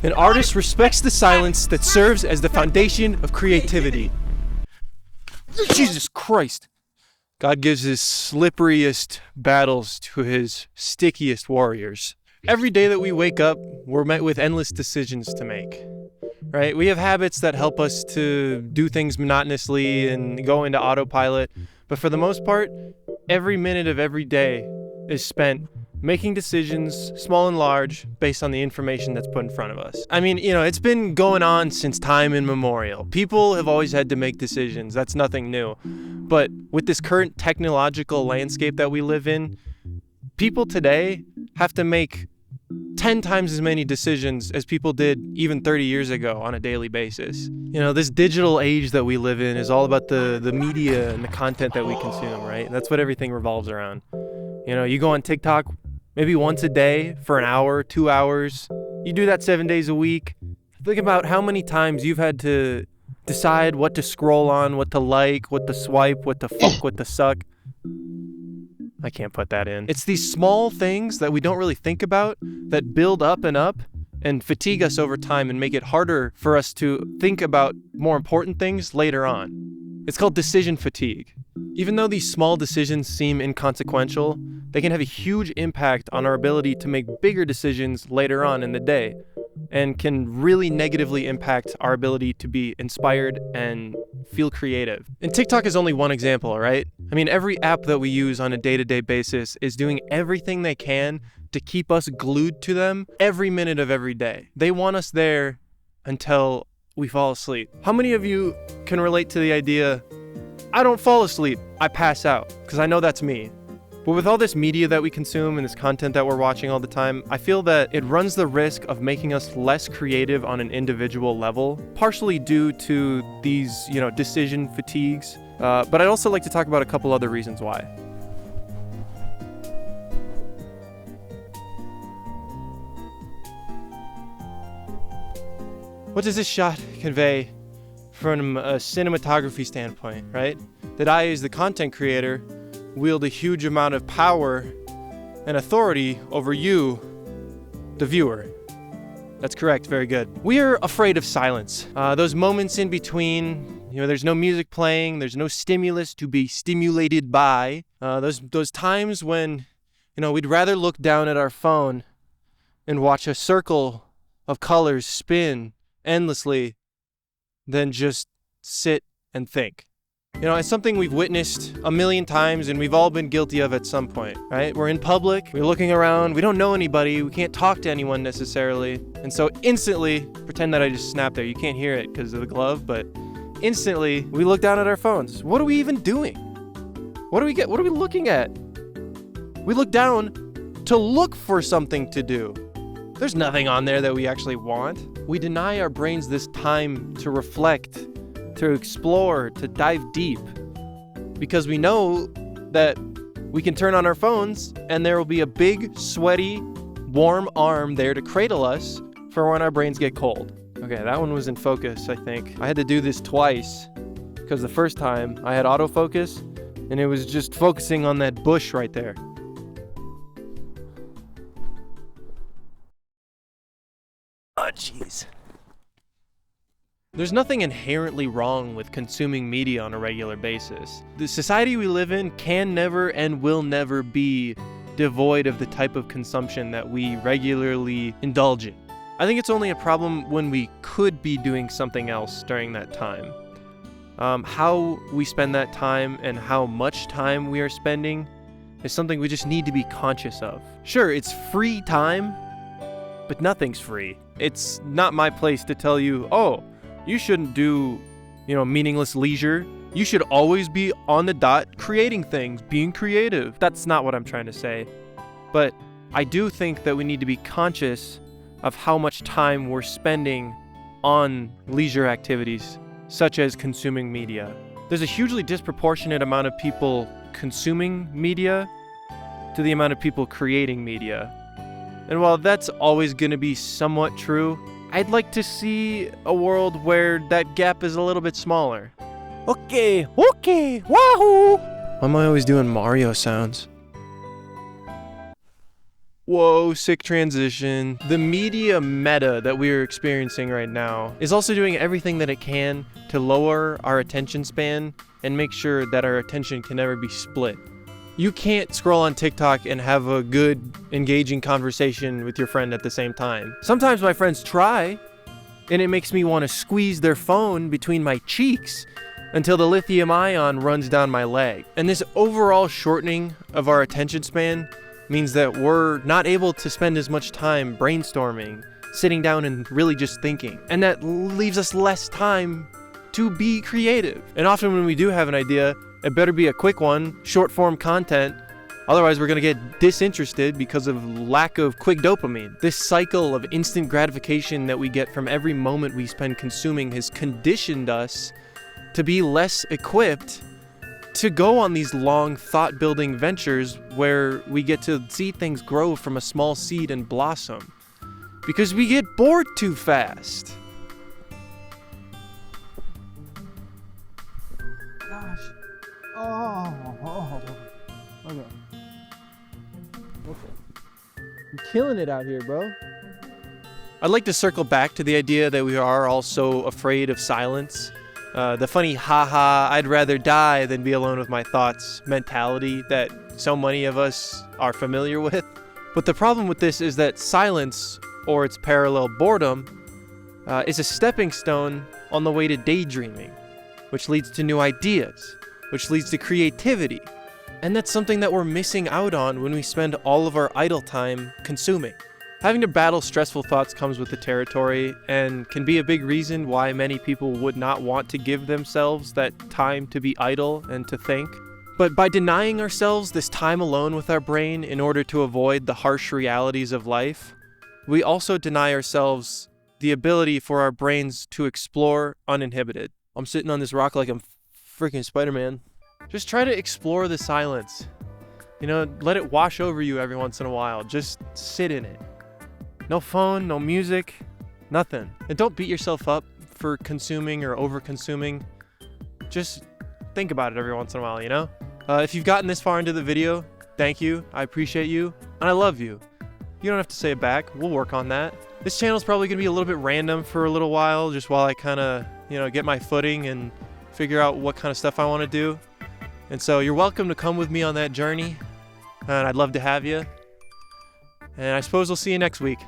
An artist respects the silence that serves as the foundation of creativity. Jesus Christ. God gives his slipperiest battles to his stickiest warriors. Every day that we wake up, we're met with endless decisions to make, right? We have habits that help us to do things monotonously and go into autopilot. But for the most part, every minute of every day is spent making decisions, small and large, based on the information that's put in front of us. I mean, it's been going on since time immemorial. People have always had to make decisions. That's nothing new. But with this current technological landscape that we live in, people today have to make 10 times as many decisions as people did even 30 years ago on a daily basis. This digital age that we live in is all about the media and the content that we consume, right? That's what everything revolves around. You go on TikTok maybe once a day for an hour, 2 hours. You do that 7 days a week. Think about how many times you've had to decide what to scroll on, what to like, what to swipe, what to fuck, what to suck. I can't put that in. It's these small things that we don't really think about that build up and fatigue us over time and make it harder for us to think about more important things later on. It's called decision fatigue. Even though these small decisions seem inconsequential, they can have a huge impact on our ability to make bigger decisions later on in the day, and can really negatively impact our ability to be inspired and feel creative. And TikTok is only one example, right? I mean, every app that we use on a day-to-day basis is doing everything they can to keep us glued to them every minute of every day. They want us there until we fall asleep. How many of you can relate to the idea, I don't fall asleep, I pass out? Because I know that's me. But with all this media that we consume and this content that we're watching all the time, I feel that it runs the risk of making us less creative on an individual level, partially due to these, decision fatigues. But I'd also like to talk about a couple other reasons why. What does this shot convey from a cinematography standpoint, right? That I, as the content creator, wield a huge amount of power and authority over you, the viewer. That's correct, very good. We are afraid of silence. Those moments in between, there's no music playing, there's no stimulus to be stimulated by. Those times when, we'd rather look down at our phone and watch a circle of colors spin endlessly than just sit and think. It's something we've witnessed a million times and we've all been guilty of at some point, right? We're in public, we're looking around, we don't know anybody, we can't talk to anyone necessarily. And so instantly, pretend that I just snapped there. You can't hear it because of the glove, but instantly we look down at our phones. What are we even doing? What are we looking at? We look down to look for something to do. There's nothing on there that we actually want. We deny our brains this time to reflect, to explore, to dive deep, because we know that we can turn on our phones and there will be a big, sweaty, warm arm there to cradle us for when our brains get cold. Okay, that one was in focus, I think. I had to do this twice because the first time I had autofocus and it was just focusing on that bush right there. Oh, jeez. There's nothing inherently wrong with consuming media on a regular basis. The society we live in can never and will never be devoid of the type of consumption that we regularly indulge in. I think it's only a problem when we could be doing something else during that time. How we spend that time and how much time we are spending is something we just need to be conscious of. Sure, it's free time, but nothing's free. It's not my place to tell you, oh, you shouldn't do, meaningless leisure. You should always be on the dot creating things, being creative. That's not what I'm trying to say. But I do think that we need to be conscious of how much time we're spending on leisure activities, such as consuming media. There's a hugely disproportionate amount of people consuming media to the amount of people creating media. And while that's always going to be somewhat true, I'd like to see a world where that gap is a little bit smaller. Okay, wahoo! Why am I always doing Mario sounds? Whoa, sick transition. The media meta that we're experiencing right now is also doing everything that it can to lower our attention span and make sure that our attention can never be split. You can't scroll on TikTok and have a good, engaging conversation with your friend at the same time. Sometimes my friends try, and it makes me want to squeeze their phone between my cheeks until the lithium ion runs down my leg. And this overall shortening of our attention span means that we're not able to spend as much time brainstorming, sitting down and really just thinking. And that leaves us less time to be creative. And often when we do have an idea, it better be a quick one, short form content. Otherwise, we're gonna get disinterested because of lack of quick dopamine. This cycle of instant gratification that we get from every moment we spend consuming has conditioned us to be less equipped to go on these long thought-building ventures where we get to see things grow from a small seed and blossom. Because we get bored too fast. Gosh. Oh. Okay. You're killing it out here, bro. I'd like to circle back to the idea that we are all so afraid of silence. The funny haha, I'd rather die than be alone with my thoughts mentality that so many of us are familiar with. But the problem with this is that silence, or its parallel boredom, is a stepping stone on the way to daydreaming, which leads to new ideas, which leads to creativity. And that's something that we're missing out on when we spend all of our idle time consuming. Having to battle stressful thoughts comes with the territory and can be a big reason why many people would not want to give themselves that time to be idle and to think. But by denying ourselves this time alone with our brain in order to avoid the harsh realities of life, we also deny ourselves the ability for our brains to explore uninhibited. I'm sitting on this rock like I'm freaking Spider-Man. Just try to explore the silence. You know, let it wash over you every once in a while. Just sit in it. No phone, no music, nothing. And don't beat yourself up for consuming or over-consuming. Just think about it every once in a while, you know? If you've gotten this far into the video, thank you. I appreciate you. And I love you. You don't have to say it back. We'll work on that. This channel's probably going to be a little bit random for a little while, just while I kind of, get my footing and figure out what kind of stuff I want to do. And so you're welcome to come with me on that journey. And I'd love to have you. And I suppose I'll see you next week.